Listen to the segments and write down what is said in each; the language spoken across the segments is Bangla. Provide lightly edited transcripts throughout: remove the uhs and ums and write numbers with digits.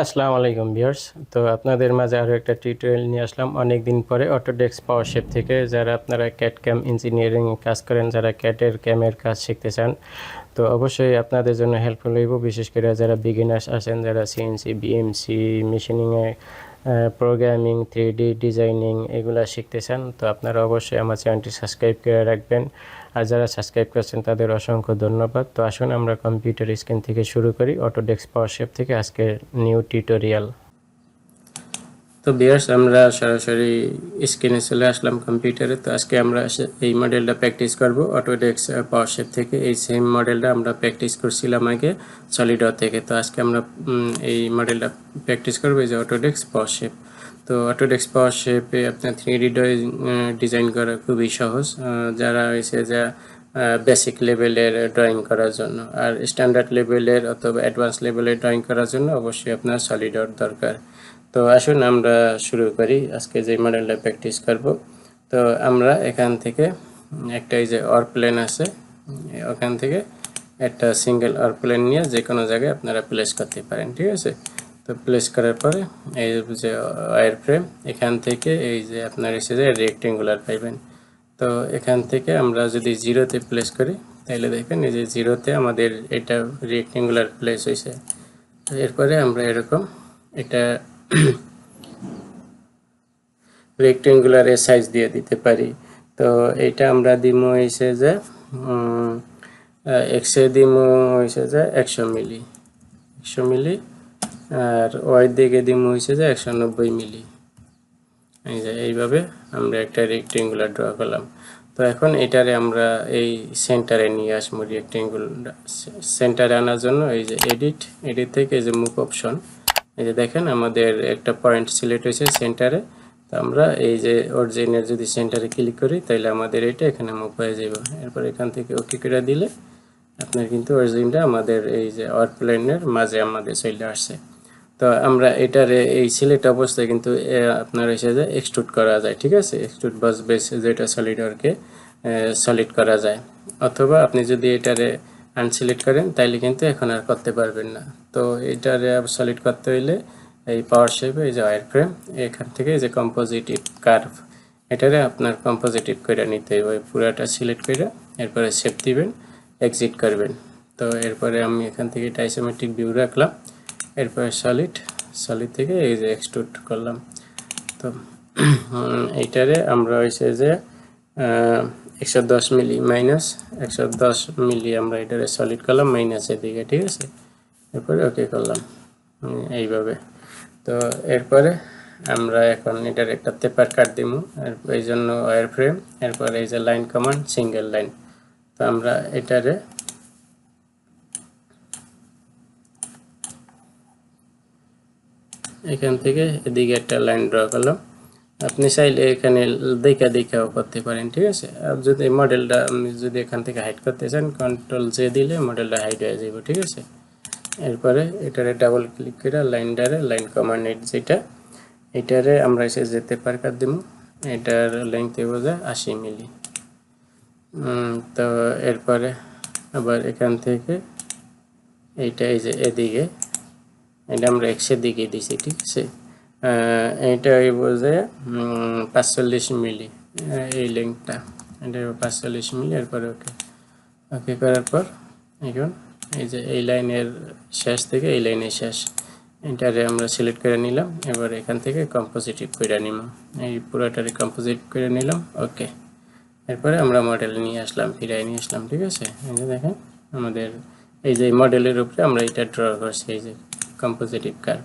আসসালামু আলাইকুম ভিউয়ার্স। তো আপনাদের মাঝে আরও একটা টিউটোরিয়াল নিয়ে আসলাম অনেক দিন পরে অটোডেস্ক পাওয়ারশেপ থেকে। যারা আপনারা ক্যাড ক্যাম ইঞ্জিনিয়ারিং কাজ করেন, যারা ক্যাটের ক্যামের কাজ শিখতে চান, তো অবশ্যই আপনাদের জন্য হেল্পফুল হইব। বিশেষ করে যারা বিগিনার্স আছেন, যারা সিএনসি বিএমসি মেশিনিংয়ে প্রোগ্রামিং 3D ডিজাইনিং এগুলা শিখতে চান, তো আপনারা অবশ্যই আমার চ্যানেলটি সাবস্ক্রাইব করে রাখবেন। আর যারা সাবস্ক্রাইব করছেন তাদের অসংখ্য ধন্যবাদ। তো আসুন আমরা কম্পিউটার স্ক্রিন থেকে শুরু করি, অটোডেস্ক পাওয়ারশেপ থেকে আজকের নিউ টিউটোরিয়াল। তো ভিউয়ার্স, আমরা সরাসরি স্ক্রিনে চলে আসলাম কম্পিউটারে। তো আজকে আমরা এই মডেলটা প্র্যাকটিস করব অটোডেস্ক পাওয়ারশেপ থেকে। এই সেম মডেলটা আমরা প্র্যাকটিস করছিলাম আগে সলিডওয়ার থেকে। তো আজকে আমরা এই মডেলটা প্র্যাকটিস করব, এই যে অটোডেস্ক পাওয়ারশেপ। তো অটোডেস্ক পাওয়ারশেপে আপনার 3D ডিজাইন করা খুবই সহজ, যারা হয়েছে যা বেসিক লেভেলের ড্রয়িং করার জন্য। আর স্ট্যান্ডার্ড লেভেলের অথবা অ্যাডভান্স লেভেলের ড্রয়িং করার জন্য অবশ্যই আপনার সলিডওয়ার দরকার। তো আসুন আমরা শুরু করি আজকে যে মডেলটা প্র্যাকটিস করব। তো আমরা এখান থেকে একটা এই যে অরপ্লেন আছে, ওখান থেকে একটা সিঙ্গেল অরপ্লেন নিয়ে যে কোনো জায়গায় আপনারা প্লেস করতে পারেন, ঠিক আছে। তো প্লেস করার পরে এই যে ওয়্যার ফ্রেম, এখান থেকে এই যে আপনার এসে যে রেক্টেঙ্গুলার পাইবেন। তো এখান থেকে আমরা যদি জিরোতে প্লেস করি তাহলে দেখেন এই যে জিরোতে আমাদের এটা রেক্টেঙ্গুলার প্লেস হয়েছে। এরপরে আমরা এরকম এটা রেক্টেঙ্গুলারের সাইজ দিয়ে দিতে পারি। তো এইটা আমরা দিমো হয়েছে যে এক্সে দিমো হয়েছে যে 100 মিলি, আর ওয়াই দিকে দিমো হয়েছে যে 190 মিলি। এই যে এইভাবে আমরা একটা রেক্টেঙ্গুলার ড্র করলাম। তো এখন এটারে আমরা এই সেন্টারে নিয়ে আসবো। রেক্টেঙ্গুলার সেন্টারে আনার জন্য এই যে এডিট থেকে এই যে মুভ অপশন, এই যে দেখেন আমাদের একটা পয়েন্ট সিলেক্ট হয়েছে সেন্টারে। তো আমরা এই যে অরিজিনের যদি সেন্টারে ক্লিক করি তাহলে আমাদের এটা এখানে মুভ হয়ে যাবে। এরপর এখান থেকে ওকে করে দিলে আপনার কিন্তু অরিজিনটা আমাদের এই যে অরপ্লেনের মাঝে আমাদের চলে আসছে। তো আমরা এটারে এই সিলেক্ট অবস্থায় কিন্তু আপনার এসে যে এক্সট্রুড করা যায়, ঠিক আছে। এক্সট্রুড বাস বেস যেটা সলিডওয়ার্কে সলিড করা যায়, অথবা আপনি যদি এটারে আনসিলেক্ট করেন তাইলে কিন্তু এখন আর করতে পারবেন না। তো এটারে সলিড করতে হইলে এই পাওয়ার শেপে এই যে ওয়্যার ফ্রেম, এখান থেকে এই যে কম্পোজিটিভ কার্ভ, এটারে আপনার কম্পোজিটিভ করে নিতে হবে। পুরাটা সিলেক্ট করে এরপরে শেপ দিবেন, এক্সিট করবেন। তো এরপরে আমি এখান থেকে এটা আইসোমেট্রিক ভিউ রাখলাম। এরপরে সলিড থেকে এই যে এক্সট্রুড করলাম। তো এইটারে আমরা হয়েছে যে 110 মিলি মাইনাস 110 মিলি আমরা এটারে সলিড করলাম মাইনাসের দিকে, ঠিক আছে। এরপরে ওকে করলাম এইভাবে। তো এরপরে আমরা এখন এটার একটা পেপার কাট দিব, এই জন্য ওয়্যার ফ্রেম, এরপরে এই যে লাইন কমান্ড সিঙ্গেল লাইন। তো আমরা এটারে এখান থেকে এদিকে একটা লাইন ড্র করলাম। আপনি চাইলে এখানে দেখাও করতে পারেন, ঠিক আছে। আর যদি মডেলটা আপনি যদি এখান থেকে হাইড করতে চান কন্ট্রোল জে দিলে মডেলটা হাইড হয়ে যাবে, ঠিক আছে। এরপরে এটারে ডাবল ক্লিক করে লাইন কমান্ড যেটা, এটারে আমরা এসে যেতে পার কাট দিব। এটার লেংথ বোঝা 80 মিলি। তো এরপরে আবার এখান থেকে এইটা এই যে এদিকে এটা আমরা এক্সের দিকে দিছি, ঠিক আছে। এইটা বোঝে 45 মিলি এই লেংথটা, এটা 45 মিলি। এরপরে ওকে করার পর এখন এই যে এই লাইনের শেষ থেকে এই লাইনের শেষ, এটারে আমরা সিলেক্ট করে নিলাম। এবার এখান থেকে কম্পোজিটিভ করে নিব, এই পুরোটারে কম্পোজিট করে নিলাম, ওকে। এরপরে আমরা মডেল নিয়ে আসলাম, ফিরাই নিয়ে আসলাম, ঠিক আছে। এই যে দেখেন আমাদের এই যে মডেলের উপরে আমরা এটা ড্র করছি, এই যে কম্পোজিটিভ কার্ভ।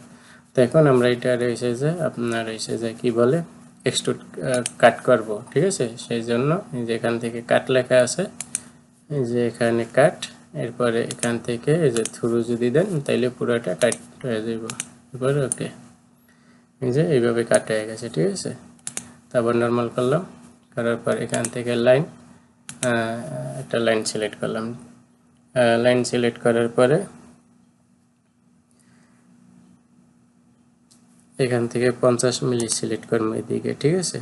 তো এখন আমরা এটা রয়েছে যে আপনার রয়েছে যে কি বলে এক্সট্রুড কাট করব, ঠিক আছে। সেই জন্য এই যে এখান থেকে কাট লেখা আছে, এই যে এখানে কাট, এরপরে এখান থেকে এই যে থ্রু যদি দেন তাইলে পুরোটা কাট হয়ে যাব। এরপরে ওকে, এই যে এইভাবে কাট হয়ে গেছে, ঠিক আছে। তারপর নর্মাল করলাম, করার পর এখান থেকে লাইন একটা লাইন সিলেক্ট করলাম। লাইন সিলেক্ট করার পরে এখান থেকে 50 মিলি সিলেক্ট করবো এদিকে, ঠিক আছে।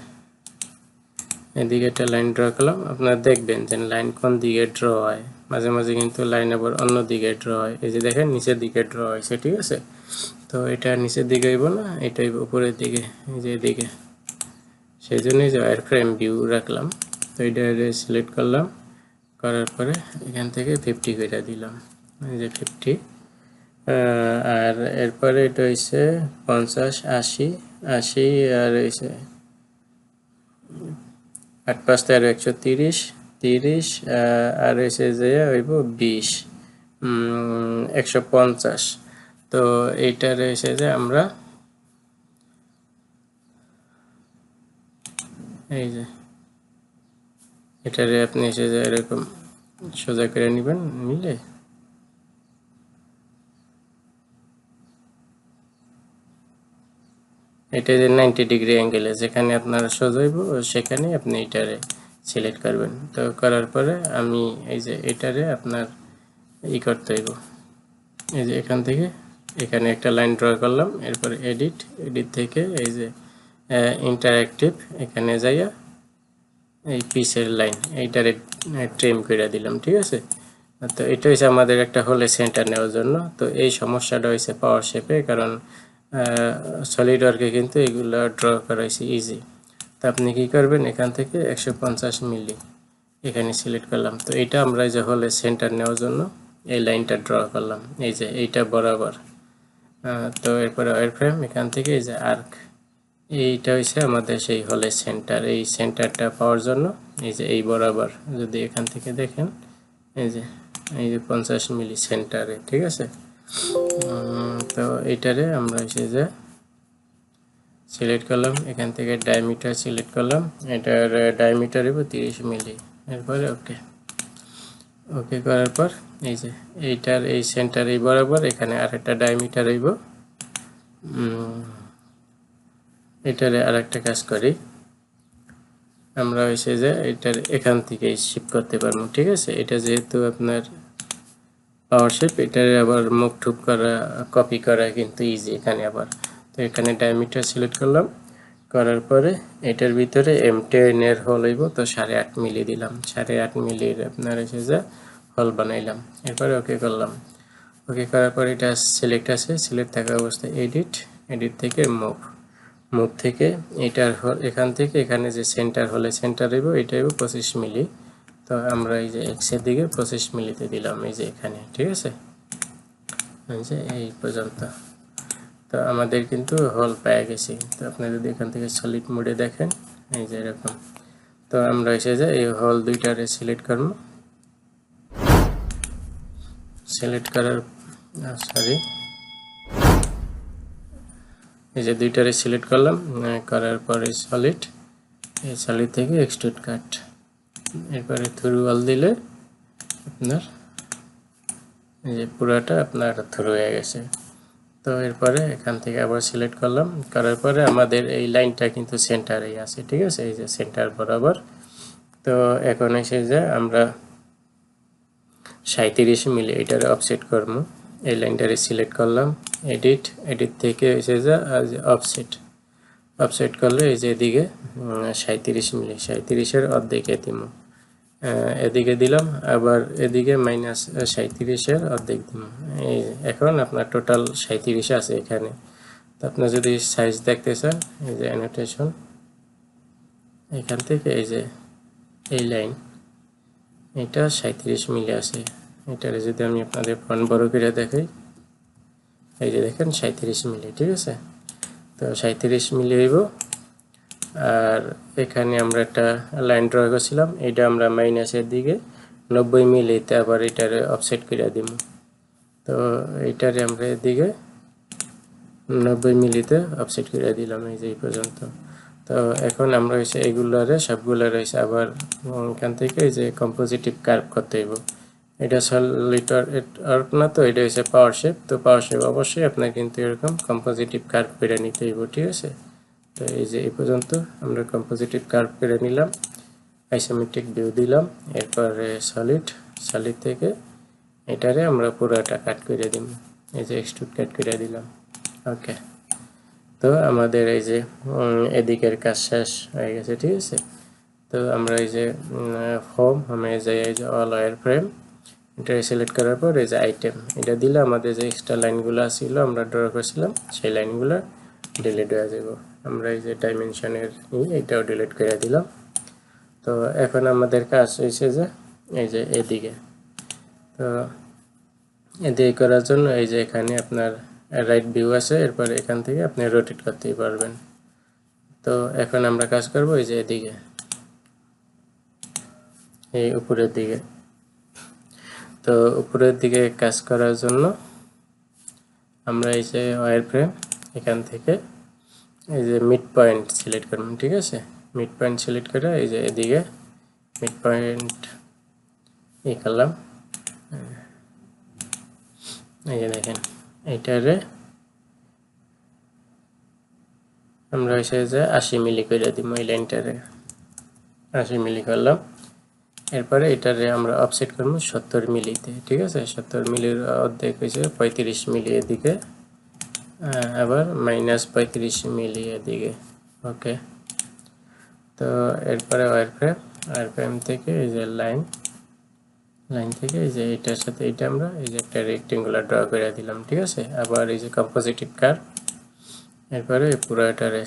এদিকে একটা লাইন ড্র করলাম। আপনারা দেখবেন যে লাইন কোন দিকে ড্র হয়, মাঝে মাঝে কিন্তু লাইন আবার অন্য দিকে ড্র হয়। এই যে দেখেন নিচের দিকে ড্র হয়েছে, ঠিক আছে। তো এটা নিচের দিকে হইব না, এটা হইব উপরের দিকে, এই যে এদিকে, সেই জন্যই যে ওয়্যার ফ্রেম ভিউ রাখলাম। তো এটা সিলেক্ট করলাম, করার পরে এখান থেকে 50 করে দিলাম, এই যে 50। আর এরপরে এটা হইছে 50, 80, 80 আর হইছে 8 5 13 130, 30 আর হইছে যে হইব 20, 150। তো এইটা রয়েছে যে আমরা এই যে এটারে আপনি এসে যে এরকম সোজা করে নেবেন, নিলে এটা যে 90 ডিগ্রি অ্যাঙ্গেলে যেখানে আপনার সোজা হইব সেখানে আপনি এটারে সিলেক্ট করবেন। তো করার পরে আমি এই যে এটারে আপনার করতে হইব, এই যে এখান থেকে এখানে একটা লাইন ড্র করলাম, এরপরে এডিট, এডিট থেকে এই যে ইন্টারঅ্যাক্টিভ এখানে যাইয়া এই পিসের লাইন এইটারে ট্রিম করে দিলাম, ঠিক আছে। তো এটা হচ্ছে আমাদের একটা হোলে সেন্টার নেওয়ার জন্য। তো এই সমস্যাটা হয়েছে পাওয়ার শেপে, কারণ সলিড ওয়ার্কে কিন্তু এগুলো ড্র করা হয়েছে ইজি। তো আপনি কি করবেন, এখান থেকে 150 মিলি এখানে সিলেক্ট করলাম। তো এটা আমরা যে হোলে সেন্টার নেওয়ার জন্য এই লাইনটা ড্র করলাম, এই যে এইটা বরাবর। তো এরপরে ওয়্যার ফ্রেম, এখান থেকে এই যে আর্ক, এইটা হচ্ছে আমাদের সেই হলের সেন্টার। এই সেন্টারটা পাওয়ার জন্য এই যে এই বরাবর যদি এখান থেকে দেখেন, এই যে 50 মিলি সেন্টারে, ঠিক আছে। তো এইটারে আমরা হচ্ছে যে সিলেক্ট করলাম, এখান থেকে ডায়ামিটার সিলেক্ট করলাম, এটার ডায়ামিটার হইব 30 মিলি। এরপরে ওকে, ওকে করার পর এই যে এইটার এই সেন্টার এই বরাবর এখানে আরেকটা ডায়ামিটার হইব। এটারে আরেকটা কাজ করি, আমরা হয়েছে যে এটার এখান থেকে শিফট করতে পারবো, ঠিক আছে। এটা যেহেতু আপনার পাওয়ার শেপ, এটার আবার মুভ টুপ করা, কপি করা কিন্তু ইজি এখানে আবার। তো এখানে ডায়ামিটার সিলেক্ট করলাম, করার পরে এটার ভিতরে M10 এর হোল হইব, তো 8.5 মিলি দিলাম, 8.5 মিলির আপনার এসে যা হোল বানাইলাম। এরপরে ওকে করলাম, ওকে করার পর এটা সিলেক্ট আছে, সিলেক্ট থাকা অবস্থায় এডিট, এডিট থেকে মুভ, মুভ থেকে এটার এখান থেকে এখানে যে সেন্টার হলে সেন্টার হইব, এটা হইব 25 মিলি। তো আমরা এই যে এক্সের দিকে 25 মিলিতে দিলাম, এই যে এখানে, ঠিক আছে, এই যে এই পর্যন্ত। তো আমাদের কিন্তু হোল পেয়ে গেছি। তো আপনি যদি এখান থেকে সলিড মোডে দেখেন, এই যে এরকম। তো আমরা এসে যে এই হোল দুইটারে সিলেক্ট করব, সিলেক্ট করার সরি এই যে দুইটারে সিলেক্ট করলাম, করার পরে সলিড, এই সলিড থেকে এক্সট্রুড কাট, এরপরে থ্রু ওয়াল দিলে আপনার এই যে পুরাটা আপনার থ্রু হয়ে গেছে। তো এরপরে এখান থেকে আবার সিলেক্ট করলাম, করার পরে আমাদের এই লাইনটা কিন্তু সেন্টারেই আছে, ঠিক আছে, এই যে সেন্টার বরাবর। তো এখন এসে যে আমরা 37 মিলি এটারে অফসেট করবো, এই লাইনটারে সিলেক্ট করলাম, এডিট, এডিট থেকে এসে যে অফসেট, অফসেট করলে এই যে এদিকে 37 মিলি, 37-এর অর্ধেকে দিব, এদিকে দিলাম, আবার এদিকে -37-এর অর্ধেক দিব। এই এখন আপনার টোটাল 37 আছে এখানে। তো আপনার যদি সাইজ দেখতে চান, এই যে অ্যানোটেশন, এখান থেকে এই যে এই লাইন, এটা 37 মিলি আছে। এটারে যদি আমি আপনাদের ফন্ট বড় করে দেখাই, এই যে দেখেন 37 মিলি, ঠিক আছে। তো 37 মিলি হইব। আর এখানে আমরা একটা লাইন ড্র করছিলাম, এটা আমরা মাইনাসের দিকে 90 মিলিতে আবার এটারে অফসেট করে দিব। তো এইটারে আমরা এদিকে 90 মিলিতে অফসেট করে দিলাম, এই যে এই পর্যন্ত। তো এখন আমরা হচ্ছে এগুলারে সবগুলো রয়েছে আবার এখান থেকে এই যে কম্পোজিটিভ কার্ভ করতে হইব। এটা সলিড আর্ক না, তো এটা হচ্ছে পাওয়ার শেপ। তো পাওয়ার শেপ অবশ্যই আপনার কিন্তু এরকম কম্পোজিটিভ কার্ভ করে নিতে হইব, ঠিক আছে। তো এই যে এই পর্যন্ত আমরা কম্পোজিটিভ কার্ভ করে নিলাম, আইসোমেট্রিক ভিউ দিলাম, এরপরে সলিড, সলিড থেকে এটারে আমরা পুরোটা কাট করে দিব, এই যে এক্সট্রুড কাট করে দিলাম, ওকে। তো আমাদের এই যে এদিকের কাজ শেষ হয়ে গেছে, ঠিক আছে। তো আমরা এই যে হোম, আমি এই যে অল ওয়্যার ফ্রেম, এটা সিলেক্ট করার পর এই যে আইটেম এটা দিলে আমাদের যে এক্সট্রা লাইনগুলো ছিল আমরা ড্র করেছিলাম সেই লাইনগুলো ডিলিট হয়ে যাব। আমরা এই যে ডাইমেনশনের এটাও ডিলিট করে দিলাম। তো এখন আমাদের কাজ হয়েছে যে এই যে এদিকে, তো এদিকে করার জন্য এই যে এখানে আপনার রাইট ভিউ আছে, এরপর এখান থেকে আপনি রোটেট করতেই পারবেন। তো এখন আমরা কাজ করব এই যে এদিকে, এই উপরের দিকে। তো উপরের দিকে কাজ করার জন্য আমরা এই যে ওয়্যার ফ্রেম এখান থেকে এই যে মিড পয়েন্ট সিলেক্ট করব, ঠিক আছে। মিড পয়েন্ট সিলেক্ট করে এই যে এদিকে মিড পয়েন্ট এই করলাম, এই যে দেখেন এইটারে আমরা এসে যে 80 মিলি করে দিব, এই লাইনটারে 80 মিলি করলাম। এরপরে এটারে আমরা অফসেট করব 70 মিলিতে, ঠিক আছে। 70 মিলির অর্ধেক হয়েছে 35 মিলি এদিকে, আবার -35 মিলি এদিকে, ওকে। তো এরপরে ওয়্যার ফ্রেম থেকে এই যে লাইন থেকে এই যে এটার সাথে এটা আমরা এই যে একটা রেক্টেঙ্গুলার ড্র করে দিলাম, ঠিক আছে। আবার এই যে কম্পোজিটিভ কার্ভ, এরপরে পুরো এটারে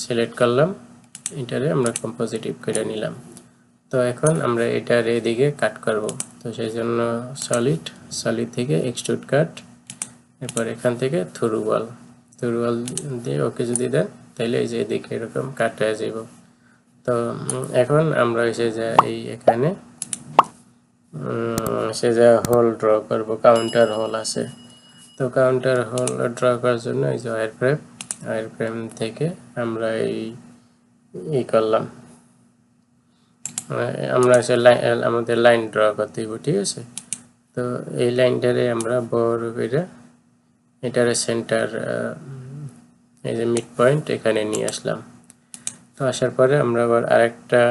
সিলেক্ট করলাম, এটারে আমরা কম্পোজিটিভ করে নিলাম। তো এখন আমরা এটার এদিকে কাট করব, তো সেই জন্য সলিড থেকে এক্সট্রুড কাট, এরপর এখান থেকে থ্রু ওয়াল দিয়ে ওকে যদি দেন তাহলে এই যে এদিকে এরকম কাট হয়ে যাব। তো এখন আমরা এসে যা এই এখানে সে যা হোল ড্র করব, কাউন্টার হোল আছে। তো কাউন্টার হোল ড্র করার জন্য এই যে ওয়্যার ফ্রেম থেকে আমরা এই করলাম, আমরা এসে আমাদের লাইন ড্র করতে দিব, ঠিক আছে। তো এই লাইনটারে আমরা বড় করে এটারে সেন্টার এই যে মিড পয়েন্ট এখানে নিয়ে আসলাম। তো আসার পরে আমরা আবার আরেকটা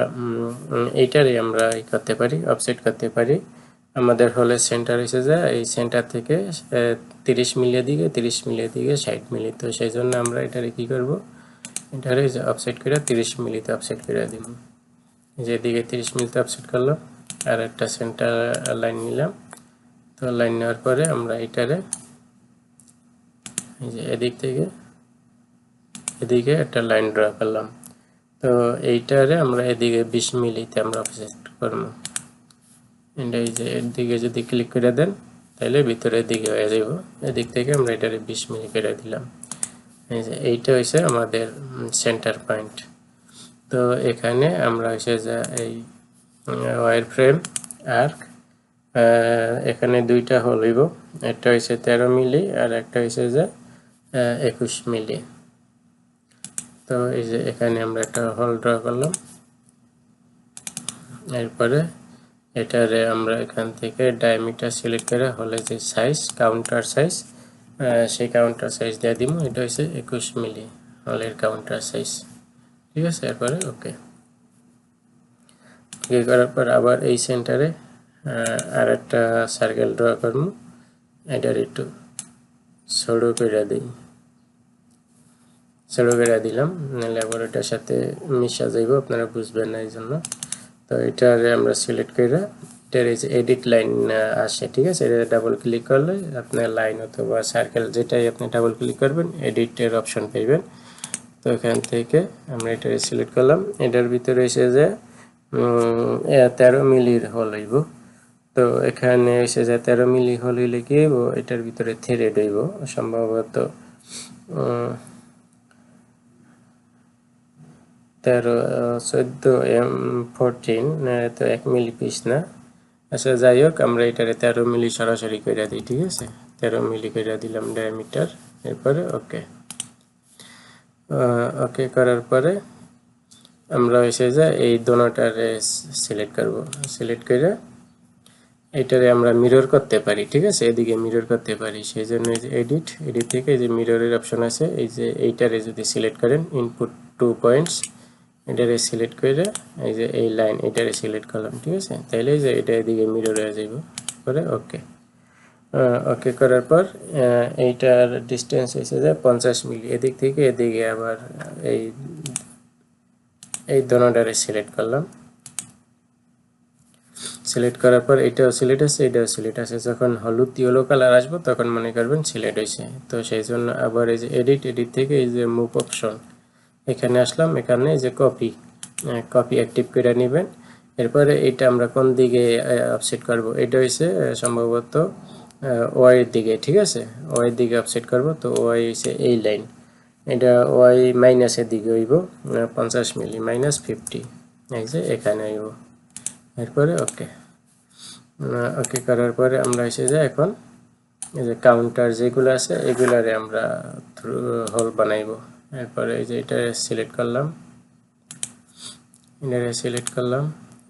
এইটারে আমরা করতে পারি, অফসেট করতে পারি। আমাদের হলে সেন্টার এসে যায় এই সেন্টার থেকে 30 মিলির দিকে 60 মিলি। তো সেই জন্য আমরা এটারে কি করব, এটারে যে অফসেট করে 30 মিলিতে অফসেট করে দিব, যেদিকে 30 মিলিতে অফসেট করলাম। আর একটা সেন্টার লাইন নিলাম। তো লাইন নেওয়ার পরে আমরা এটারে এই যে এদিক থেকে এদিকে একটা লাইন ড্র করলাম। তো এইটারে আমরা এদিকে 20 মিলিতে আমরা অফসেট করব। এটা এই যে এদিকে যদি ক্লিক করে দেন তাহলে ভিতরের দিকে হয়ে যাব। এদিক থেকে আমরা এটারে 20 মিলি করে দিলাম। এই যে এইটা হইছে আমাদের সেন্টার পয়েন্ট। তো এখানে আমরা এসে যা এই ওয়্যার ফ্রেম আর্ক, এখানে দুইটা হোল হইব, একটা হইছে 13 মিলি আর একটা হইছে যে 21 মিলি। তো এই যে এখানে আমরা একটা হোল ড্র করলাম। এরপরে এটারে আমরা এখান থেকে ডায়ামিটার সিলেক্ট করে হলে যে সাইজ কাউন্টার সাইজ, সেই কাউন্টার সাইজ দিয়ে দিব। এটা হচ্ছে 21 মিলি হলের কাউন্টার সাইজ, ঠিক আছে। এরপরে ওকে করার পর আবার এই সেন্টারে আর একটা সার্কেল ড্র করব। এটার একটু ছোট করে দিই, ছোট করে দিলাম, নাহলে আবার এটার সাথে মিশা যাইব, আপনারা বুঝবেন না এই জন্য। তো এটারে আমরা সিলেক্ট করে এটার এই যে এডিট লাইন আসে, ঠিক আছে। এটা ডাবল ক্লিক করলে আপনার লাইন অথবা সার্কেল যেটাই আপনি ডাবল ক্লিক করবেন এডিটের অপশন পাইবেন। তো এখান থেকে আমরা এটারে সিলেক্ট করলাম। এটার ভিতরে এসে যে 13 মিলির হোল হইব। তো এখানে এসে যে 13 মিলি হোল হইলে কি হইব, এটার ভিতরে থ্রেড হইব সম্ভবত 14 তো 1 মিলি পিস না। আচ্ছা যাই হোক, আমরা এটারে 13 মিলি সরাসরি করে দিই, ঠিক আছে। 13 মিলি করে দিলাম ডায়ামিটার। এরপরে ওকে করার পরে আমরা এসে যা এই দোনোটারে সিলেক্ট করব। সিলেক্ট করে এটারে আমরা মিরর করতে পারি, ঠিক আছে। এদিকে মিরর করতে পারি, সেই জন্য এই যে এডিট থেকে এই যে মিররের অপশন আছে, এই যে এইটারে যদি সিলেক্ট করেন ইনপুট 2 পয়েন্টস, এটারে সিলেক্ট করে এই যে এই লাইন এটারে সিলেক্ট করলাম, ঠিক আছে। তাইলে এই যে এটা এদিকে মিরর হয়ে যাব। করে ওকে করার পর এইটার ডিস্টেন্স এসে যায় 50 মিলি। এদিক থেকে এদিকে আবার এই দোনোটারে সিলেক্ট করলাম। সিলেক্ট করার পর এটাও সিলেক্ট আছে, এটাও সিলেক্ট আছে। যখন হলুদ ইয়েলো কালার আসবে তখন মনে করবেন সিলেক্ট হয়েছে। তো সেই জন্য আবার এই যে এডিট থেকে এই যে মুভ অপশন এখানে আসলাম, এখানে এই যে কপি অ্যাক্টিভ করে নেবেন। এরপরে এটা আমরা কোন দিকে অফসেট করব, এটা হইছে সম্ভবত ওয়াই এর দিকে, ঠিক আছে, ওয়াই এর দিকে অফসেট করব। তো ওয়াই হইছে এই লাইন, এটা ওয়াই মাইনাসের দিকে হইব 50 মিলি -50, এই যে এখানে হইব। এরপরে ওকে করার পরে আমরা এসে যাই এখন এই যে কাউন্টার যেগুলো আছে এগুলারে আমরা হোল বানাইব। এরপরে এই যে এটা সিলেক্ট করলাম, এটা সিলেক্ট করলাম,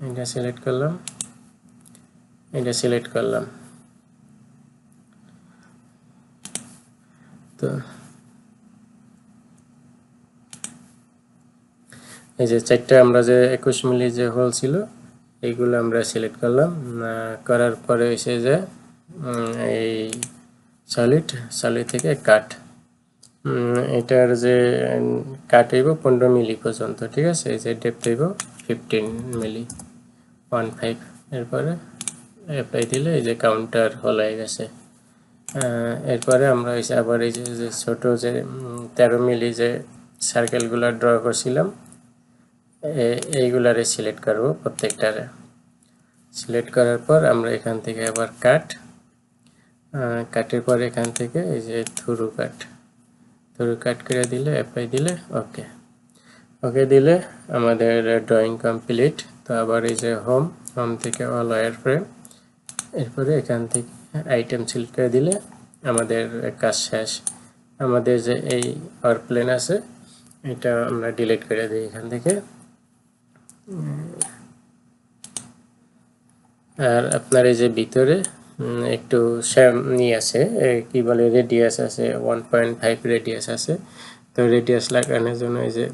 এটা সিলেক্ট করলাম, এটা সিলেক্ট করলাম। তো এই যে চারটা আমরা যে 21 মিলি যে হোল ছিল এইগুলো আমরা সিলেক্ট করলাম। করার পরে এসে যে এই সলিড থেকে কাট, এটার যে কাট হইব 15 মিলি পর্যন্ত, ঠিক আছে। এই যে ডেপথ হইব 15 মিলি 15। এরপরে অ্যাপ্লাই দিলে এই যে কাউন্টার হল হয়ে গেছে। এরপরে আমরা এসে আবার এই যে ছোট যে 13 মিলি যে সার্কেলগুলো ড্র করছিলাম এইগুলারে সিলেক্ট করব প্রত্যেকটারে। সিলেক্ট করার পর আমরা এখান থেকে আবার কাটের পর এখান থেকে এই যে থ্রু কাট করে দিলে অ্যাপ্লাই দিলে ওকে দিলে আমাদের ড্রয়িং কমপ্লিট। তো আবার এই যে হোম থেকে অল ওয়্যার ফ্রেম, এরপরে এখান থেকে আইটেম সিলেক্ট করে দিলে আমাদের কাজ শেষ। আমাদের যে এই এয়ারপ্লেন আছে এটা আমরা ডিলিট করে দিই এখান থেকে। আর আপনার এই যে ভিতরে একটু নিয়ে আছে কি বলে রেডিয়াস আছে 1.5 রেডিয়াস আছে। তো রেডিয়াস লাগানোর জন্য এই যে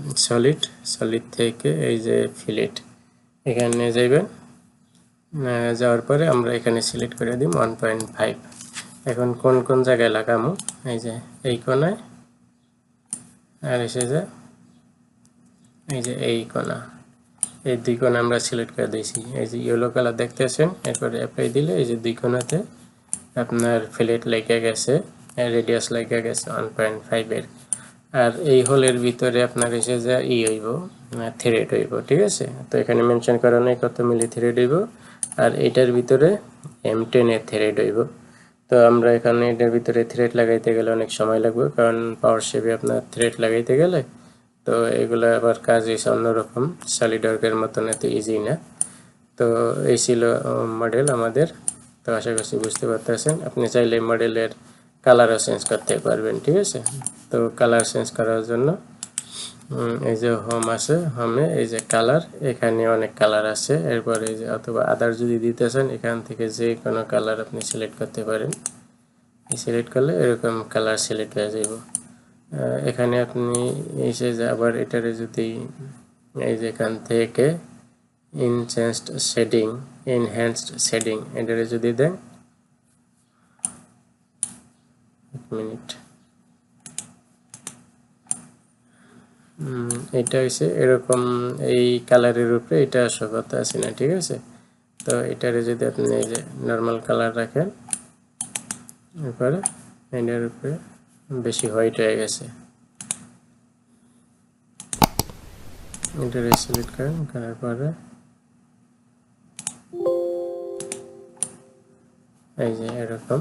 সলিড থেকে এই যে ফিলেট এখানে যাইবেন, যাওয়ার পরে আমরা এখানে সিলেক্ট করে দিই 1.5। এখন কোন কোন জায়গায় লাগামো, এই যে এই কোণায়, আর এসে যে এই যে এই কোণা, এই দুই কোণা আমরা সিলেক্ট করে দিয়েছি। এই যে ইয়েলো কালার দেখতেছেন, এরপরে অ্যাপ্লাই দিলে এই যে দুই কোণাতে আপনার ফিলেট লেগে গেছে, রেডিয়াস লেগে গেছে 1.5 এর। আর এই হোলের ভিতরে আপনার এসে যে হইব থ্রেড হইব, ঠিক আছে। তো এখানে মেনশন করা নেই কত মিলি থ্রেড হইব, আর এটার ভিতরে M10 এর থ্রেড হইব। তো আমরা এখানে এটার ভিতরে থ্রেড লাগাইতে গেলে অনেক সময় লাগবে, কারণ পাওয়ার শেপে আপনার থ্রেড লাগাইতে গেলে তো এগুলো আবার কাজ হয়েছে অন্যরকম, সলিডওয়ার্কের মতন এত ইজি না। তো এই ছিল মডেল আমাদের। তো আশা করছি বুঝতে পারতেছেন। আপনি চাইলে মডেলের কালারও চেঞ্জ করতে পারবেন, ঠিক আছে। তো কালার চেঞ্জ করার জন্য এই যে হোম আছে, হোমে এই যে কালার, এখানে অনেক কালার আছে। এরপরে এই যে অথবা আদার যদি দিতে চান এখান থেকে যে কোনো কালার আপনি সিলেক্ট করতে পারেন। সিলেক্ট করলে এরকম কালার সিলেক্ট হয়ে যাব। এখানে আপনি এসে যে আবার এটারে যদি এই যে এখান থেকে এনহ্যান্সড শেডিং এটারে যদি দেন, এক মিনিট, এটা হচ্ছে এরকম এই কালারের উপরে এটা শো করতে আসে না, ঠিক আছে। তো এটারে যদি আপনি এই যে নর্মাল কালার রাখেন, এরপরে এটার উপরে বেশি হোয়াইট হয়ে গেছে, এটারে সিলেক্ট করেন, করার পরে এই যে এরকম,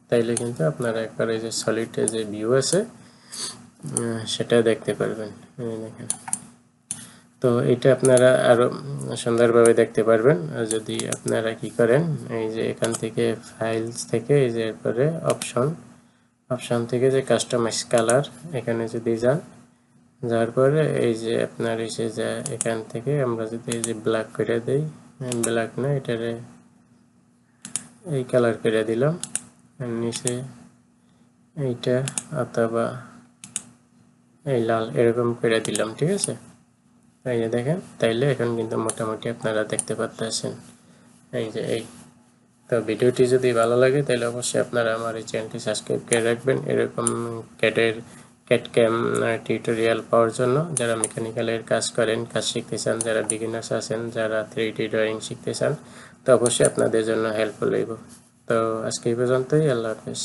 তাইলে কিন্তু আপনারা একবার এই যে সলিড যে ভিউ আছে সেটা দেখতে পারবেন। দেখেন, তো এটা আপনারা আরো সুন্দরভাবে দেখতে পারবেন যদি আপনারা কি করেন, এই যে এখান থেকে ফাইলস থেকে এই যে এরপরে অপশন থেকে যে কাস্টমাইজ কালার এখানে যদি যাওয়ার পরে এই যে আপনার এসে যায় এখান থেকে আমরা যদি এই যে ব্ল্যাক করে দেই, ব্ল্যাক না এটারে এই কালার করে দিলাম, আর নিচে এইটা অথবা এই লাল এরকম করে দিলাম, ঠিক আছে। এই যে দেখেন, তাইলে এখন কিন্তু মোটামুটি আপনারা দেখতে পাচ্ছেন এই যে এই। তো ভিডিওটি যদি ভালো লাগে তাহলে অবশ্যই আপনারা আমার এই চ্যানেলটি সাবস্ক্রাইব করে রাখবেন। এরকম ক্যাটের ক্যাট ক্যাম টিউটোরিয়াল পাওয়ার জন্য, যারা মেকানিক্যালের কাজ করেন, কাজ শিখতে চান, যারা বিগিনার্স আছেন, যারা 3D ড্রয়িং শিখতে চান, তো অবশ্যই আপনাদের জন্য হেল্পফুল হইব। তো আজকে এই পর্যন্তই, আল্লাহ হাফেজ।